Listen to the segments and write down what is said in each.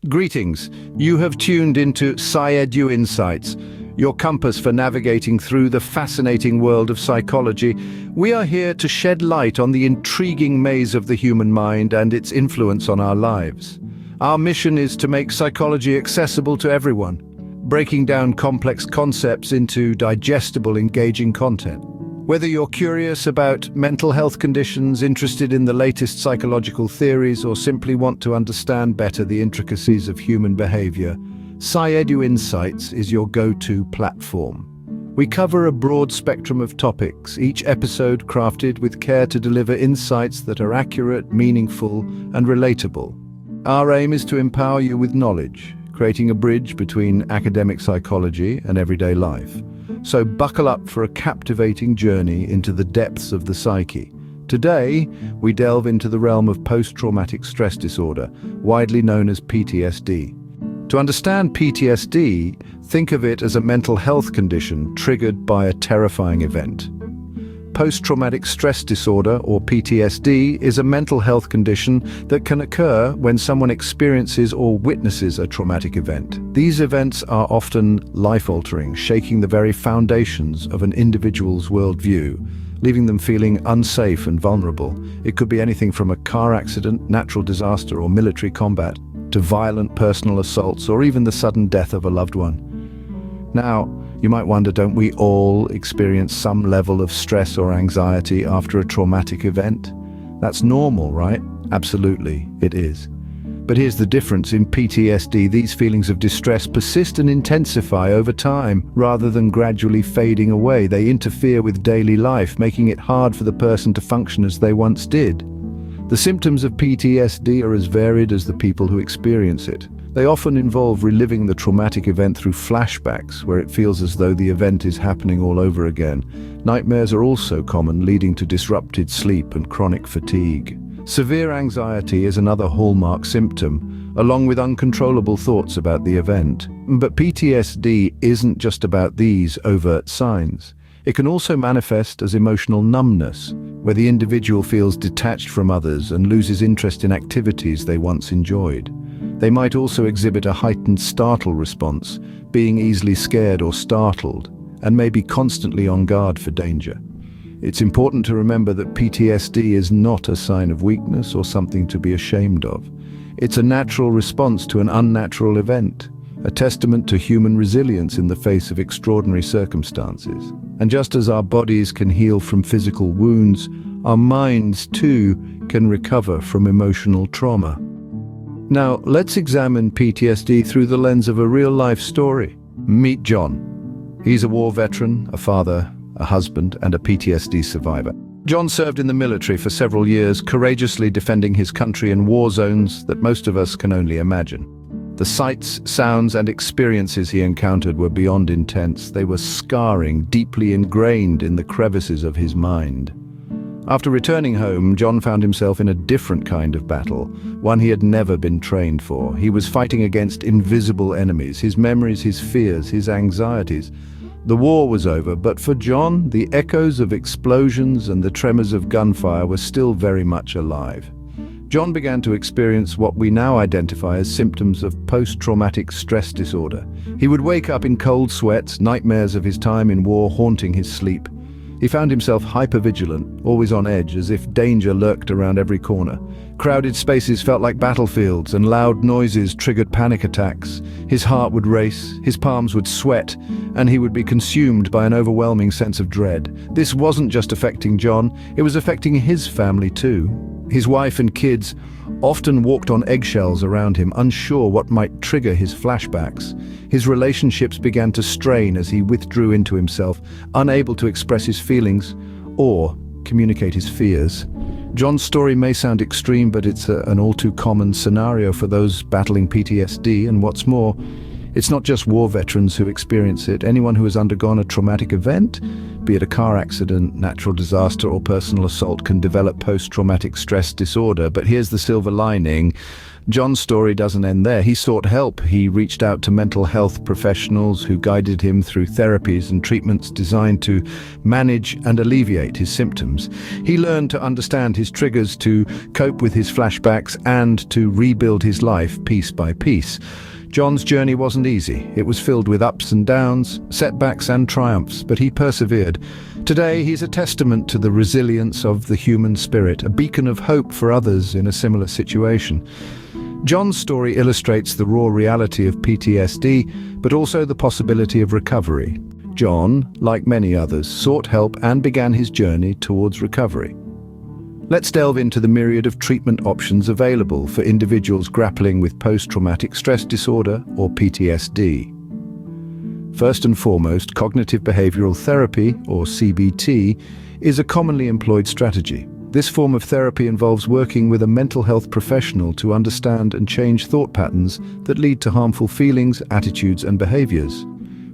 Greetings. You have tuned into PsyEdu Insights, your compass for navigating through the fascinating world of psychology. We are here to shed light on the intriguing maze of the human mind and its influence on our lives. Our mission is to make psychology accessible to everyone, breaking down complex concepts into digestible, engaging content. Whether you're curious about mental health conditions, interested in the latest psychological theories, or simply want to understand better the intricacies of human behavior, PsyEdu Insights is your go-to platform. We cover a broad spectrum of topics, each episode crafted with care to deliver insights that are accurate, meaningful, and relatable. Our aim is to empower you with knowledge, creating a bridge between academic psychology and everyday life. So buckle up for a captivating journey into the depths of the psyche. Today, we delve into the realm of post-traumatic stress disorder, widely known as PTSD. To understand PTSD, think of it as a mental health condition triggered by a terrifying event. Post-traumatic stress disorder, or PTSD, is a mental health condition that can occur when someone experiences or witnesses a traumatic event. These events are often life-altering, shaking the very foundations of an individual's worldview, leaving them feeling unsafe and vulnerable. It could be anything from a car accident, natural disaster, or military combat, to violent personal assaults, or even the sudden death of a loved one. Now, you might wonder, don't we all experience some level of stress or anxiety after a traumatic event? That's normal, right? Absolutely, it is. But here's the difference. In PTSD, these feelings of distress persist and intensify over time, rather than gradually fading away. They interfere with daily life, making it hard for the person to function as they once did. The symptoms of PTSD are as varied as the people who experience it. They often involve reliving the traumatic event through flashbacks, where it feels as though the event is happening all over again. Nightmares are also common, leading to disrupted sleep and chronic fatigue. Severe anxiety is another hallmark symptom, along with uncontrollable thoughts about the event. But PTSD isn't just about these overt signs. It can also manifest as emotional numbness, where the individual feels detached from others and loses interest in activities they once enjoyed. They might also exhibit a heightened startle response, being easily scared or startled, and may be constantly on guard for danger. It's important to remember that PTSD is not a sign of weakness or something to be ashamed of. It's a natural response to an unnatural event, a testament to human resilience in the face of extraordinary circumstances. And just as our bodies can heal from physical wounds, our minds too can recover from emotional trauma. Now, let's examine PTSD through the lens of a real-life story. Meet John. He's a war veteran, a father, a husband, and a PTSD survivor. John served in the military for several years, courageously defending his country in war zones that most of us can only imagine. The sights, sounds, and experiences he encountered were beyond intense. They were scarring, deeply ingrained in the crevices of his mind. After returning home, John found himself in a different kind of battle, one he had never been trained for. He was fighting against invisible enemies, his memories, his fears, his anxieties. The war was over, but for John, the echoes of explosions and the tremors of gunfire were still very much alive. John began to experience what we now identify as symptoms of post-traumatic stress disorder. He would wake up in cold sweats, nightmares of his time in war haunting his sleep. He found himself hypervigilant, always on edge, as if danger lurked around every corner. Crowded spaces felt like battlefields, and loud noises triggered panic attacks. His heart would race, his palms would sweat, and he would be consumed by an overwhelming sense of dread. This wasn't just affecting John, it was affecting his family too. His wife and kids often walked on eggshells around him, unsure what might trigger his flashbacks. His relationships began to strain as he withdrew into himself, unable to express his feelings or communicate his fears. John's story may sound extreme, but it's an all too common scenario for those battling PTSD, and what's more, It's not just war veterans who experience it. Anyone who has undergone a traumatic event, be it a car accident, natural disaster, or personal assault, can develop post-traumatic stress disorder. But here's the silver lining. John's story doesn't end there. He sought help. He reached out to mental health professionals who guided him through therapies and treatments designed to manage and alleviate his symptoms. He learned to understand his triggers, to cope with his flashbacks, and to rebuild his life piece by piece. John's journey wasn't easy. It was filled with ups and downs, setbacks and triumphs, but he persevered. Today, he's a testament to the resilience of the human spirit, a beacon of hope for others in a similar situation. John's story illustrates the raw reality of PTSD, but also the possibility of recovery. John, like many others, sought help and began his journey towards recovery. Let's delve into the myriad of treatment options available for individuals grappling with post-traumatic stress disorder, or PTSD. First and foremost, cognitive behavioral therapy, or CBT, is a commonly employed strategy. This form of therapy involves working with a mental health professional to understand and change thought patterns that lead to harmful feelings, attitudes, and behaviors.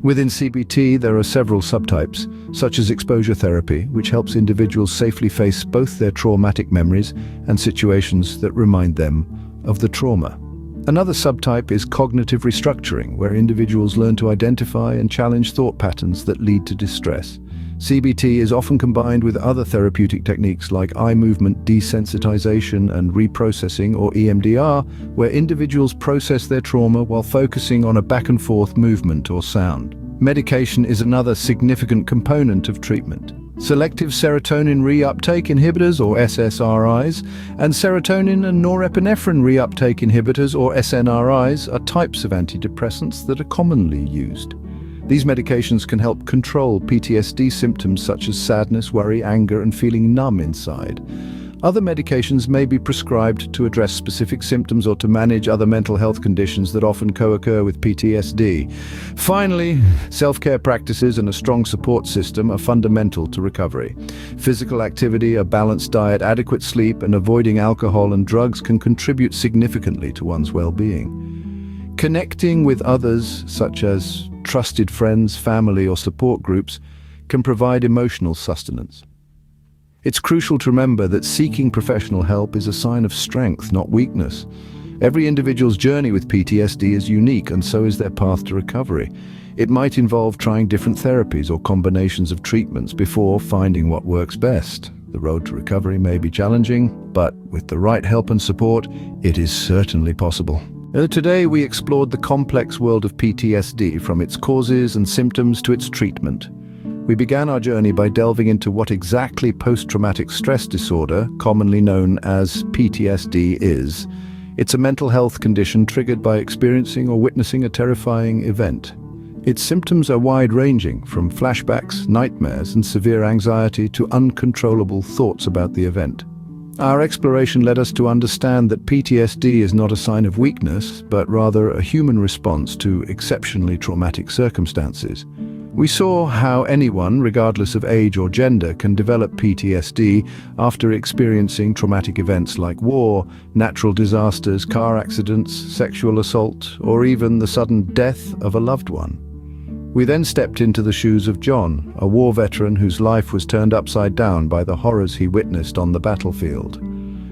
Within CBT, there are several subtypes, such as exposure therapy, which helps individuals safely face both their traumatic memories and situations that remind them of the trauma. Another subtype is cognitive restructuring, where individuals learn to identify and challenge thought patterns that lead to distress. CBT is often combined with other therapeutic techniques like eye movement desensitization and reprocessing, or EMDR, where individuals process their trauma while focusing on a back-and-forth movement or sound. Medication is another significant component of treatment. Selective serotonin reuptake inhibitors, or SSRIs, and serotonin and norepinephrine reuptake inhibitors, or SNRIs, are types of antidepressants that are commonly used. These medications can help control PTSD symptoms such as sadness, worry, anger, and feeling numb inside. Other medications may be prescribed to address specific symptoms or to manage other mental health conditions that often co-occur with PTSD. Finally, self-care practices and a strong support system are fundamental to recovery. Physical activity, a balanced diet, adequate sleep, and avoiding alcohol and drugs can contribute significantly to one's well-being. Connecting with others, such as trusted friends, family, or support groups, can provide emotional sustenance. It's crucial to remember that seeking professional help is a sign of strength, not weakness. Every individual's journey with PTSD is unique, and so is their path to recovery. It might involve trying different therapies or combinations of treatments before finding what works best. The road to recovery may be challenging, but with the right help and support, it is certainly possible. Today, we explored the complex world of PTSD, from its causes and symptoms to its treatment. We began our journey by delving into what exactly post-traumatic stress disorder, commonly known as PTSD, is. It's a mental health condition triggered by experiencing or witnessing a terrifying event. Its symptoms are wide-ranging, from flashbacks, nightmares, and severe anxiety to uncontrollable thoughts about the event. Our exploration led us to understand that PTSD is not a sign of weakness, but rather a human response to exceptionally traumatic circumstances. We saw how anyone, regardless of age or gender, can develop PTSD after experiencing traumatic events like war, natural disasters, car accidents, sexual assault, or even the sudden death of a loved one. We then stepped into the shoes of John, a war veteran whose life was turned upside down by the horrors he witnessed on the battlefield.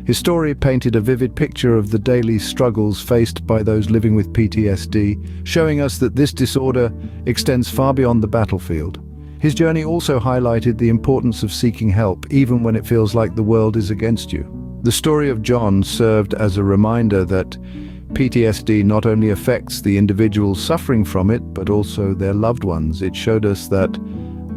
His story painted a vivid picture of the daily struggles faced by those living with PTSD, showing us that this disorder extends far beyond the battlefield. His journey also highlighted the importance of seeking help, even when it feels like the world is against you. The story of John served as a reminder that PTSD not only affects the individuals suffering from it, but also their loved ones. It showed us that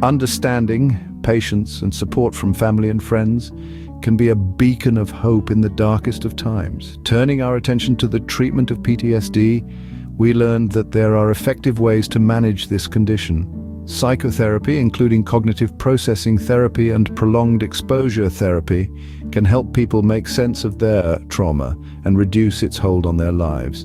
understanding, patience, and support from family and friends can be a beacon of hope in the darkest of times. Turning our attention to the treatment of PTSD, we learned that there are effective ways to manage this condition. Psychotherapy, including cognitive processing therapy and prolonged exposure therapy, can help people make sense of their trauma and reduce its hold on their lives.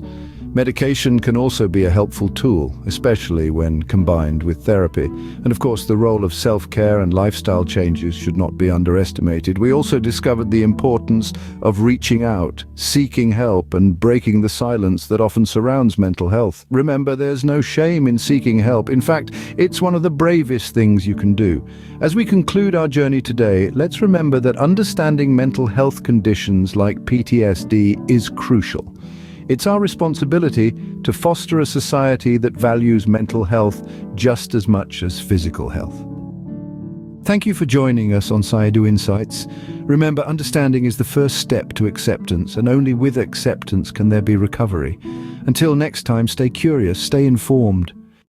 Medication can also be a helpful tool, especially when combined with therapy. And of course, the role of self-care and lifestyle changes should not be underestimated. We also discovered the importance of reaching out, seeking help, and breaking the silence that often surrounds mental health. Remember, there's no shame in seeking help. In fact, it's one of the bravest things you can do. As we conclude our journey today, let's remember that understanding mental health conditions like PTSD is crucial. It's our responsibility to foster a society that values mental health just as much as physical health. Thank you for joining us on Sayadu Insights. Remember, understanding is the first step to acceptance, and only with acceptance can there be recovery. Until next time, stay curious, stay informed,